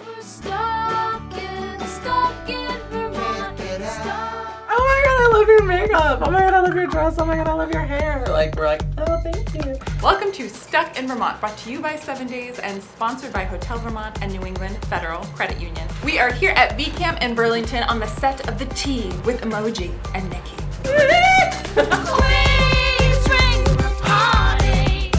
Oh my god, I love your makeup. Oh my god, I love your dress. Oh my god, I love your hair. Like, we're like, oh, thank you. Welcome to Stuck in Vermont, brought to you by 7 Days and sponsored by Hotel Vermont and New England Federal Credit Union. We are here at VCAM in Burlington on the set of The Tea with Emoji and Nikki. Please ring the party.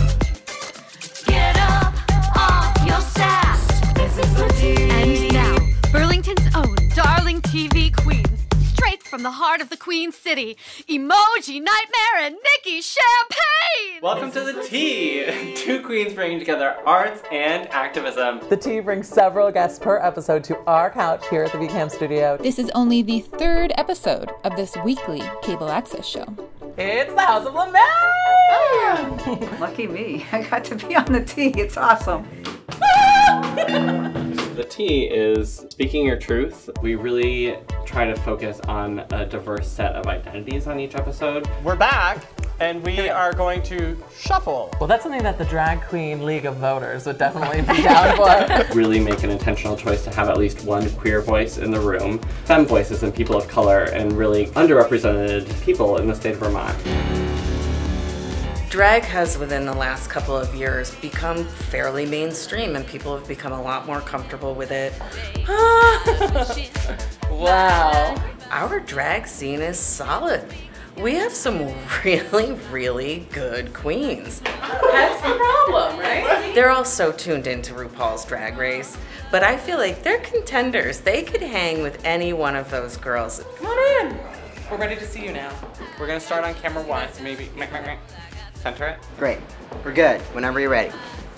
Get up off your sass. This is The Tea. And now, Burlington's own darling TV queens, straight from the heart of the Queen City, Emoji, Nightmare, and Nikki Champagne! Welcome to The Tea! Two queens bringing together arts and activism. The Tea brings several guests per episode to our couch here at the VCAM studio. This is only the third episode of this weekly cable access show. It's the House of LeMay! Lucky me. I got to be on The Tea. It's awesome. The Tea is speaking your truth. We really try to focus on a diverse set of identities on each episode. We're back, and we are going to shuffle. Well, that's something that the Drag Queen League of Voters would definitely be down for. Really make an intentional choice to have at least one queer voice in the room, femme voices and people of color, and really underrepresented people in the state of Vermont. Drag has, within the last couple of years, become fairly mainstream and people have become a lot more comfortable with it. Wow. Our drag scene is solid. We have some really, really good queens. That's the problem, right? They're all so tuned into RuPaul's Drag Race, but I feel like they're contenders. They could hang with any one of those girls. Come on in. We're ready to see you now. We're gonna start on camera one, maybe center it. Great. We're good. Whenever you're ready.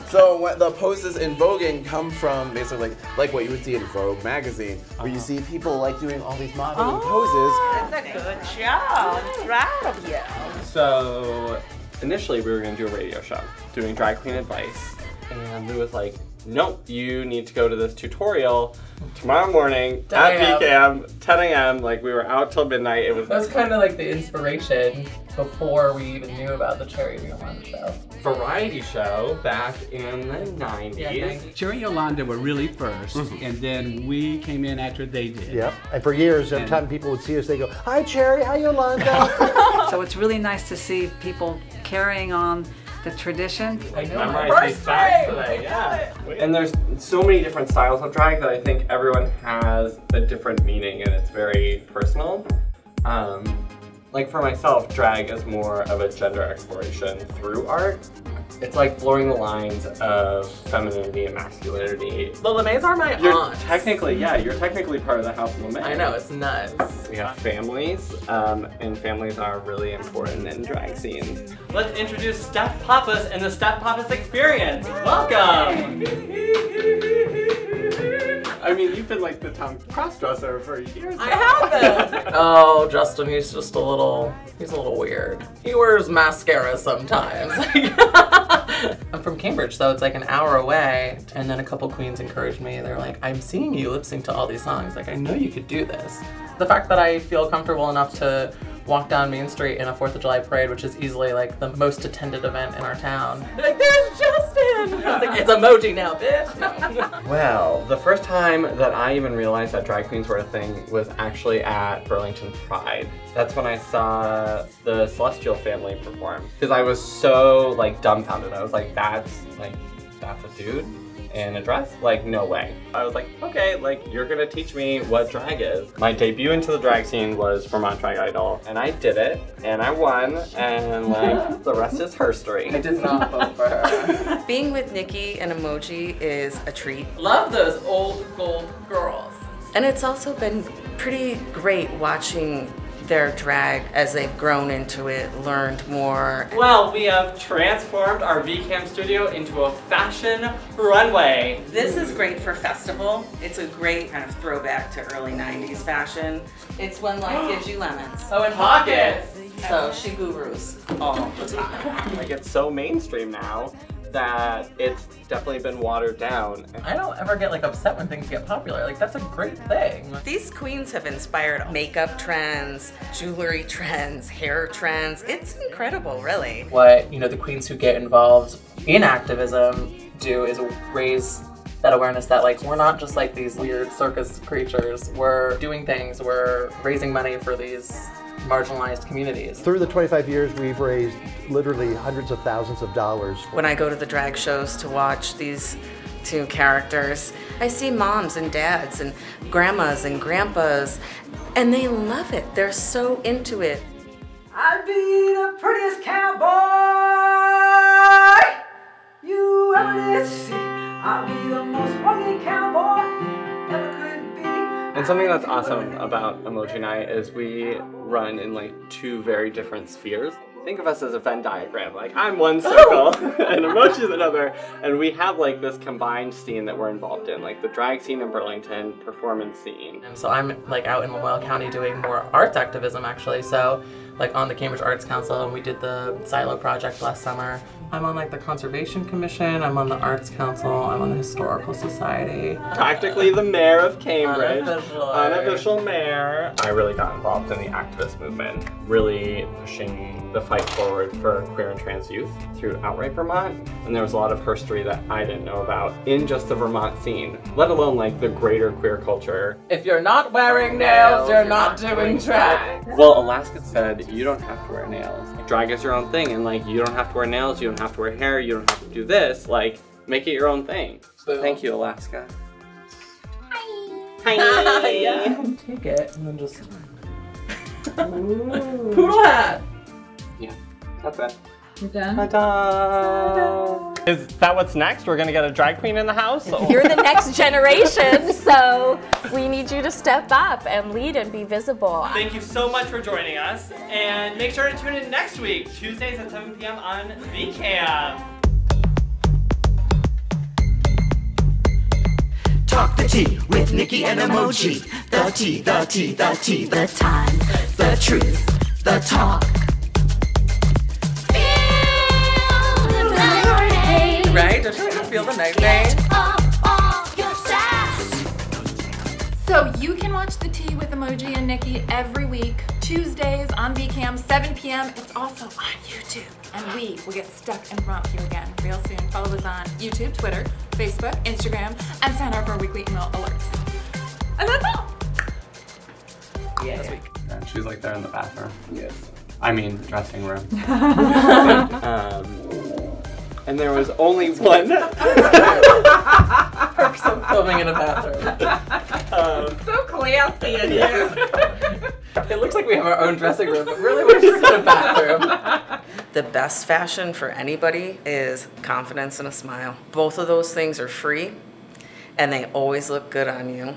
So when the poses in voguing come from basically like what you would see in Vogue magazine, where you see people like doing all these modeling poses. That's a good job. I'm proud of you. So initially we were going to do a radio show, doing drag queen advice, and Lou was like, nope, you need to go to this tutorial tomorrow morning at VCAM, 10 a.m. Like, we were out till midnight. It was That was kind of like the inspiration before we even knew about the Cherry Yolanda show. variety show back in the 90s. Yeah, Cherry and Yolanda were really first, and then we came in after they did. Yep, and for years, every time people would see us, they go, "Hi, Cherry, hi, Yolanda." So it's really nice to see people carrying on the tradition. I know. Memorize these facts today, yeah. And there's so many different styles of drag that I think everyone has a different meaning and it's very personal. Like for myself, drag is more of a gender exploration through art. It's like blurring the lines of femininity and masculinity. The LeMays are my aunts. Technically, yeah, you're technically part of the House of LeMay. I know, it's nuts. We have families, and families are really important in drag scenes. Let's introduce Steph Pappas and the Steph Pappas Experience. Welcome! I mean, you've been like the town crossdresser for years now. I have been. Oh, Justin, he's just a little weird. He wears mascara sometimes. I'm from Cambridge, so it's like an hour away. And then a couple queens encouraged me. They're like, I'm seeing you lip sync to all these songs. Like, I know you could do this. The fact that I feel comfortable enough to walk down Main Street in a 4th of July parade, which is easily like the most attended event in our town. They're like, there's Justin! I was like, it's Emoji now, bitch! No. Well, the first time that I even realized that drag queens were a thing was actually at Burlington Pride. That's when I saw the Celestial family perform. Because I was so like dumbfounded. I was like, that's a dude in a dress? Like, no way. I was like, okay, like, you're gonna teach me what drag is. My debut into the drag scene was Vermont Drag Idol, and I did it, and I won, and like, the rest is herstory. I did not vote for her. Being with Nikki and Emoji is a treat. Love those old gold girls. And it's also been pretty great watching their drag as they've grown into it, learned more. Well, we have transformed our VCAM studio into a fashion runway. This is great for festival. It's a great kind of throwback to early 90s fashion. It's when life gives you lemons. Oh, and pockets! So she gurus all the time. Like, it's so mainstream now that it's definitely been watered down. I don't ever get like upset when things get popular. Like, that's a great thing. These queens have inspired makeup trends, jewelry trends, hair trends. It's incredible, really. What, you know, the queens who get involved in activism do is raise that awareness that like we're not just like these weird circus creatures. We're doing things, we're raising money for these marginalized communities. Through the 25 years, we've raised literally hundreds of thousands of dollars. When I go to the drag shows to watch these two characters, I see moms and dads and grandmas and grandpas, and they love it. They're so into it. I'd be the prettiest cowboy you ever did see. I'll be the most rugged cowboy ever could be. And something that's awesome about Emoji Night is we run in like two very different spheres. Think of us as a Venn diagram. Like I'm one circle and Emoji's another, and we have like this combined scene that we're involved in, like the drag scene in Burlington, performance scene. And so I'm like out in Lamoille County doing more arts activism actually. So like on the Cambridge Arts Council, and we did the Silo project last summer. I'm on like the Conservation Commission, I'm on the Arts Council, I'm on the Historical Society. Practically the mayor of Cambridge. Unofficially. Unofficial mayor. I really got involved in the activist movement, really pushing the fight forward for queer and trans youth through Outright Vermont. And there was a lot of herstory that I didn't know about in just the Vermont scene, let alone like the greater queer culture. If you're not wearing nails, you're not doing drag. Well, Alaska said you don't have to wear nails. Drag is your own thing, and like you don't have to wear nails, you don't have to wear hair, you don't have to do this. Like, make it your own thing. So, thank you, Alaska. Hi. Hi. Yeah. Take it and then just poodle hat. Yeah, that's it. You're done? Ta-da! Is that what's next? We're gonna get a drag queen in the house? You're the next generation, so we need you to step up and lead and be visible. Thank you so much for joining us, and make sure to tune in next week, Tuesdays at 7 p.m. on VCAM. Talk the tea with Nikki and Emoji. The tea, the tea, the tea, the time, the truth, the talk. Right? Don't you like to feel the night rain? So you can watch The Tea with Emoji and Nikki every week, Tuesdays on VCAM, 7 p.m. It's also on YouTube. And we will get stuck in front of you again real soon. Follow us on YouTube, Twitter, Facebook, Instagram, and sign up for our weekly email alerts. And that's all. Yeah. This week. And she's like there in the bathroom. Yes. I mean, dressing room. And there was only one. Perks of filming in a bathroom. So classy in here. It looks like we have our own dressing room, but really we're just in a bathroom. The best fashion for anybody is confidence and a smile. Both of those things are free, and they always look good on you.